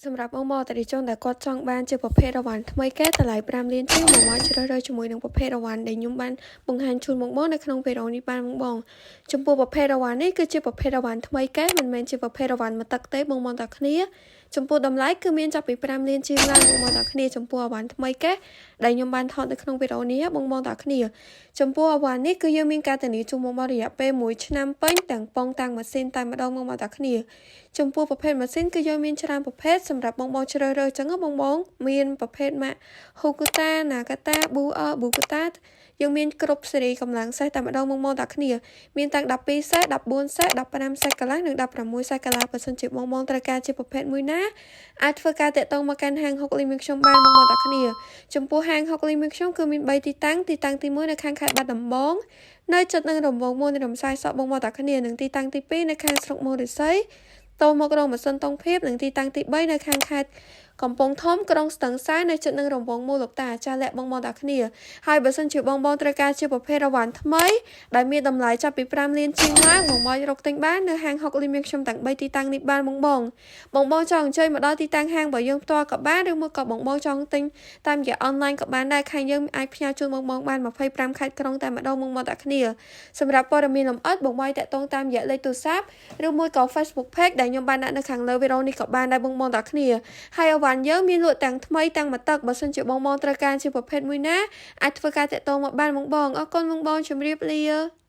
សម្រាប់បងតែទីចង់តែគាត់ចង់បានជាប្រភេទរង្វាន់ថ្មីកែតម្លៃ5លានជាងមកជ្រើសរើសជាមួយនឹងប្រភេទរង្វាន់ដែលខ្ញុំបានបង្ហាញជូនបងនៅក្នុងវីដេអូនេះបានបងចំពោះប្រភេទរង្វាន់នេះគឺជាប្រភេទរង្វាន់ថ្មីកែមិនមែនជាប្រភេទរង្វាន់មកទឹកទេបងតាគ្នាចំពោះតម្លៃគឺមានចាប់ពី5លានជាងឡើងបងតាគ្នាចំពោះរង្វាន់ថ្មីកែដែលខ្ញុំបានថតនៅក្នុងវីដេអូនេះបងតាគ្នាចំពោះរង្វាន់នេះគឺយើងមានការធានាជូនបងរយៈពេល1ឆ្នាំពេញទាំងប៉ុងតាំងម៉ាស៊ីនតែម្ដងបងតាគ្នាចំពោះប្រភេទម៉ាស៊ីនគឺយើងមានច្រើនប្រភេទសម្រាប់បងជ្រើសរើសចឹងបងមានប្រភេទម៉ាក់ Hokuta Nagata Bukata យើងមានគ្រប់ស៊េរីកម្លាំងសេះតែម្ដងបងតាគ្នាមានទាំង12សេះ14សេះ15សេះកន្លះនិង16សេះកន្លះបើសិនជាបងត្រូវការជាប្រភេទមួយណាអាចធ្វើការតាក់ទងមកកាន់ហាងហុកលីមីខ្ញុំបានបងតាគ្នាចំពោះហាងហុកលីមីខ្ញុំគឺមាន3ទីតាំងទី1នៅខាងខេត្តបាត់ដំបងនៅជិតនឹងរង្វង់មួយនៃរំសាយសក់បងតាគ្នានិងទីតាំងទី2នៅខាងស្រុកមូរិស័យតមករងម៉ាស៊ីនតុងភាពនិងទីតាំងទី3នៅខាងខេត្តកំពង់ធំក្រុងស្ទឹងសែននៅជិតនឹងរង្វង់មូលលោកតាចាលាក់បងតាគ្នាហើយបើសិនជាបងត្រូវការជាប្រភេទរង្វាន់ថ្មីដែលមានតម្លៃចាប់ពី5លានជាងឡើងបងរកទិញបាននៅហាងហុកលីមីខ្ញុំទាំង3ទីតាំងនេះបានបងចង់អញ្ជើញមកដល់ទីតាំងហាងបើយើងផ្ទាល់ក៏បានឬមួយក៏បងចង់ទិញតាមរយៈអនឡាញក៏បានដែរខាងយើងអាចផ្ញើជូនបងបាន25ខេត្តក្រុងតែម្ដងបងតាគ្នាសម្រាប់ព័ត៌មានលម្អិតបងតាក់ទងតាមរយៈលេខទូរស័ព្ទឬមួយក៏ Facebook Page ដែលខ្ញុំបានដាក់នៅខាងលើវីដេអូនេះក៏បានដែរបងតាគ្នាហើយអវ៉ាន់យើងមានលក់ទាំងថ្មីទាំងមកទឹកបើសិនជាបងត្រូវការជាប្រភេទមួយណាអាចធ្វើការតាក់ទងមកបានបងអរគុណបងជម្រាបលា